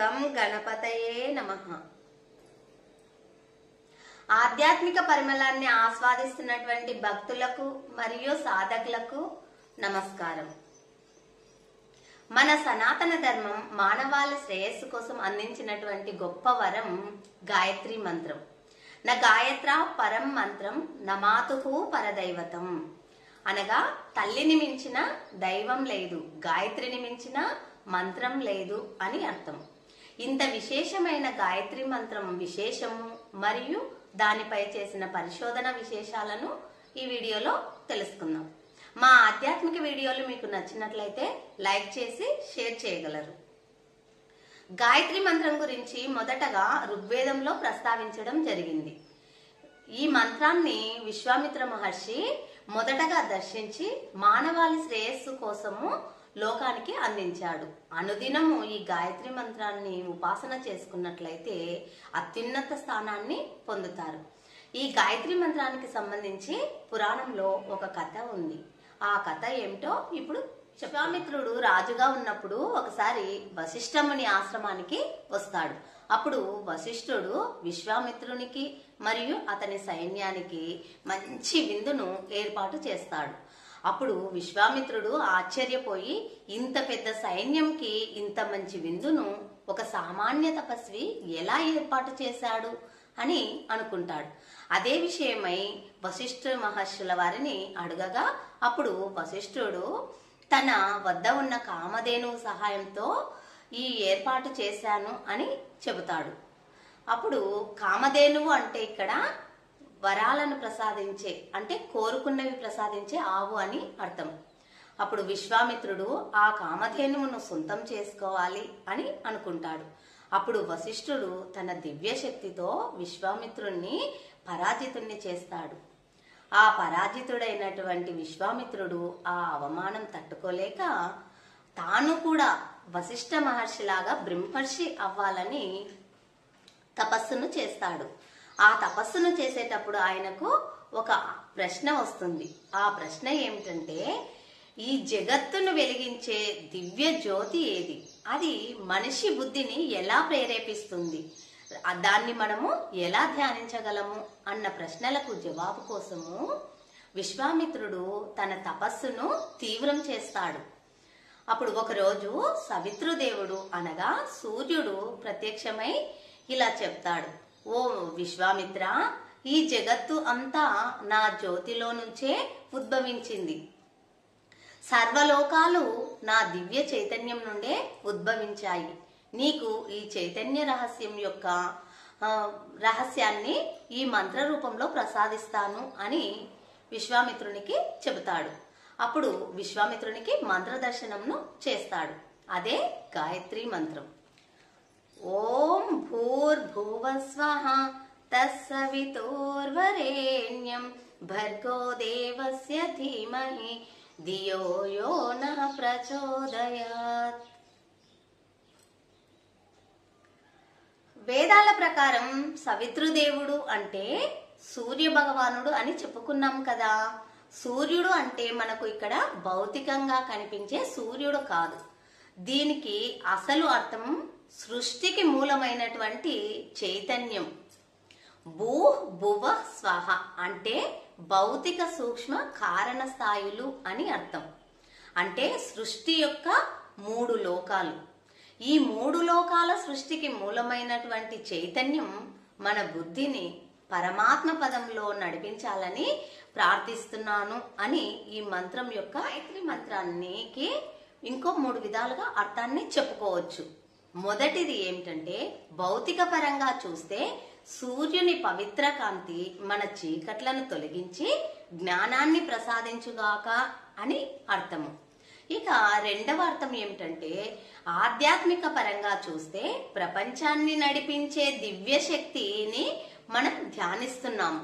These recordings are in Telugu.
గం గణపతయే నమః. ఆధ్యాత్మిక పరిమళాన్ని ఆస్వాదిస్తున్నటువంటి భక్తులకు మరియు సాధకులకు నమస్కారం. మన సనాతన ధర్మం మానవాళి శ్రేయస్సు కోసం అందించినటువంటి గొప్ప వరం గాయత్రి మంత్రం. న గాయత్ర పరం మంత్రం నమాతుహు పరదైవతం. అనగా తల్లిని మించిన దైవం లేదు, గాయత్రిని మించిన మంత్రం లేదు అని అర్థం. ఇంత విశేషమైన గాయత్రి మంత్రం విశేషము మరియు దానిపై చేసిన పరిశోధన విశేషాలను ఈ వీడియోలో తెలుసుకుందాం. మా ఆధ్యాత్మిక వీడియోలు మీకు నచ్చినట్లయితే లైక్ చేసి షేర్ చేయగలరు. గాయత్రి మంత్రం గురించి మొదటగా ఋగ్వేదంలో ప్రస్తావించడం జరిగింది. ఈ మంత్రాన్ని విశ్వామిత్ర మహర్షి మొదటగా దర్శించి మానవాళి శ్రేయస్సు కోసము లోకానికి అందించాడు. అనుదినము ఈ గాయత్రి మంత్రాన్ని ఉపాసన చేసుకున్నట్లయితే అత్యున్నత స్థానాన్ని పొందుతారు. ఈ గాయత్రి మంత్రానికి సంబంధించి పురాణంలో ఒక కథ ఉంది. ఆ కథ ఏమిటో ఇప్పుడు విశ్వామిత్రుడు రాజుగా ఉన్నప్పుడు ఒకసారి వశిష్ఠముని ఆశ్రమానికి వస్తాడు. అప్పుడు వశిష్ఠుడు విశ్వామిత్రునికి మరియు అతని సైన్యానికి మంచి విందును ఏర్పాటు చేస్తాడు. అప్పుడు విశ్వామిత్రుడు ఆశ్చర్యపోయి ఇంత పెద్ద సైన్యంకి ఇంత మంచి విందును ఒక సామాన్య తపస్వి ఎలా ఏర్పాటు చేశాడు అని అనుకుంటాడు. అదే విషయమై వశిష్ఠ మహర్షుల వారిని అడగగా అప్పుడు వశిష్ఠుడు తన వద్ద ఉన్న కామధేనువు సహాయంతో ఈ ఏర్పాటు చేశాను అని చెబుతాడు. అప్పుడు కామధేనువు అంటే ఇక్కడ వరాలను ప్రసాదించే, అంటే కోరుకున్నవి ప్రసాదించే ఆవు అని అర్థం. అప్పుడు విశ్వామిత్రుడు ఆ కామధేనువును సొంతం చేసుకోవాలి అని అనుకుంటాడు. అప్పుడు వశిష్ఠుడు తన దివ్య శక్తితో విశ్వామిత్రుణ్ణి పరాజితుణ్ణి చేస్తాడు. ఆ పరాజితుడైనటువంటి విశ్వామిత్రుడు ఆ అవమానం తట్టుకోలేక తాను కూడా వశిష్ఠ మహర్షిలాగా బ్రహ్మర్షి అవ్వాలని తపస్సును చేస్తాడు. ఆ తపస్సును చేసేటప్పుడు ఆయనకు ఒక ప్రశ్న వస్తుంది. ఆ ప్రశ్న ఏమిటంటే, ఈ జగత్తును వెలిగించే దివ్య జ్యోతి ఏది? అది మనిషి బుద్ధిని ఎలా ప్రేరేపిస్తుంది? దాన్ని మనము ఎలా ధ్యానించగలము అన్న ప్రశ్నలకు జవాబు కోసము విశ్వామిత్రుడు తన తపస్సును తీవ్రం చేస్తాడు. అప్పుడు ఒకరోజు సవితృదేవుడు అనగా సూర్యుడు ప్రత్యక్షమై ఇలా చెప్తాడు, ఓ విశ్వామిత్ర, ఈ జగత్తు అంతా నా జ్యోతిలో నుంచే ఉద్భవించింది. సర్వలోకాలు నా దివ్య చైతన్యం నుండే ఉద్భవించాయి. నీకు ఈ చైతన్య రహస్యాన్ని ఈ మంత్ర రూపంలో ప్రసాదిస్తాను అని విశ్వామిత్రునికి చెబుతాడు. అప్పుడు విశ్వామిత్రునికి మంత్ర దర్శనంను చేస్తాడు. అదే గాయత్రి మంత్రం. ఓం భూర్భువస్వః తస్సవితుర్వరేణ్యం భర్గో దేవస్య ధీమహి ధియో యో నః ప్రచోదయాత్. వేదాల ప్రకారం సవితృదేవుడు అంటే సూర్య భగవానుడు అని చెప్పుకున్నాం కదా. సూర్యుడు అంటే మనకు ఇక్కడ భౌతికంగా కనిపించే సూర్యుడు కాదు. దీనికి అసలు అర్థం సృష్టికి మూలమైనటువంటి చైతన్యం. భూ భువ స్వహ అంటే భౌతిక సూక్ష్మ కారణ స్థాయిలు అని అర్థం. అంటే సృష్టి యొక్క 3 లోకాలు. ఈ 3 లోకాల సృష్టికి మూలమైనటువంటి చైతన్యం మన బుద్ధిని పరమాత్మ పదంలో నడిపించాలని ప్రార్థిస్తున్నాను అని ఈ మంత్రం యొక్క గాయత్రి మంత్రానికి ఇంకో 3 విధాలుగా అర్థాన్ని చెప్పుకోవచ్చు. మొదటిది ఏమిటంటే, భౌతిక పరంగా చూస్తే సూర్యుని పవిత్ర కాంతి మన చీకట్లను తొలగించి జ్ఞానాన్ని ప్రసాదించుగాక అని అర్థము. ఇక రెండవ అర్థం ఏమిటంటే, ఆధ్యాత్మిక పరంగా చూస్తే ప్రపంచాన్ని నడిపించే దివ్య శక్తిని మనం ధ్యానిస్తున్నాము.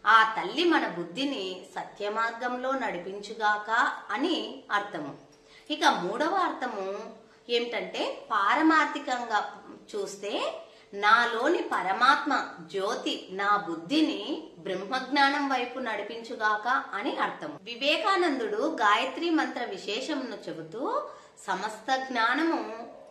ఆ తల్లి మన బుద్ధిని సత్య మార్గంలో నడిపించుగాక అని అర్థము. ఇక మూడవ అర్థము ఏమిటంటే, పారమార్థికంగా చూస్తే నాలోని పరమాత్మ జ్యోతి నా బుద్ధిని బ్రహ్మజ్ఞానం వైపు నడిపించుగాక అని అర్థం. వివేకానందుడు గాయత్రి మంత్ర విశేషమును చెబుతూ సమస్త జ్ఞానము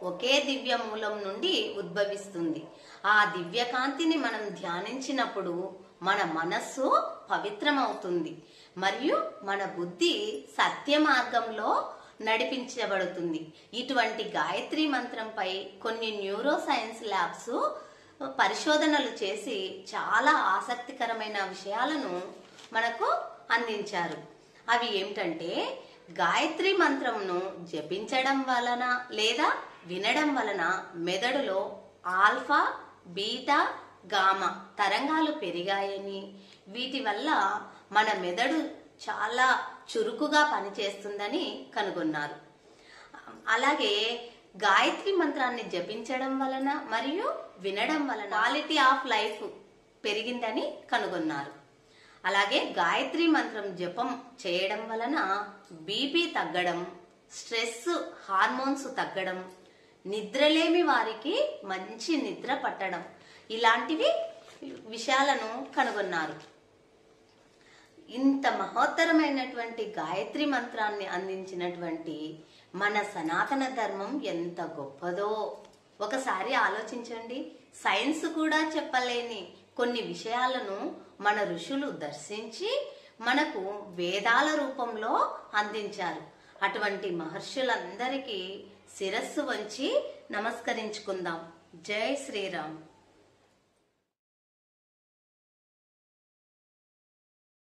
ఒకే దివ్య మూలం నుండి ఉద్భవిస్తుంది. ఆ దివ్యకాంతిని మనం ధ్యానించినప్పుడు మన మనస్సు పవిత్రమవుతుంది మరియు మన బుద్ధి సత్య మార్గంలో నడిపించబడుతుంది. ఇటువంటి గాయత్రి మంత్రంపై కొన్ని న్యూరో సైన్స్ ల్యాబ్స్ పరిశోధనలు చేసి చాలా ఆసక్తికరమైన విషయాలను మనకు అందించారు. అవి ఏమిటంటే, గాయత్రి మంత్రంను జపించడం వలన లేదా వినడం వలన మెదడులో ఆల్ఫా, బీటా, గామా తరంగాలు పెరిగాయని, వీటి వల్ల మన మెదడు చాలా చురుకుగా పనిచేస్తుందని కనుగొన్నారు. అలాగే గాయత్రి మంత్రాన్ని జపించడం వలన మరియు వినడం వలన క్వాలిటీ ఆఫ్ లైఫ్ పెరిగిందని కనుగొన్నారు. అలాగే గాయత్రి మంత్రం జపం చేయడం వలన బీపీ తగ్గడం, స్ట్రెస్ హార్మోన్స్ తగ్గడం, నిద్రలేమి వారికి మంచి నిద్ర పట్టడం, ఇలాంటివి విషయాలను కనుగొన్నారు. ఇంత మహోత్తరమైనటువంటి గాయత్రి మంత్రాన్ని అందించినటువంటి మన సనాతన ధర్మం ఎంత గొప్పదో ఒకసారి ఆలోచించండి. సైన్స్ కూడా చెప్పలేని కొన్ని విషయాలను మన ఋషులు దర్శించి మనకు వేదాల రూపంలో అందించారు. అటువంటి మహర్షులందరికీ శిరస్సు వంచి నమస్కరించుకుందాం. జై శ్రీరామ్.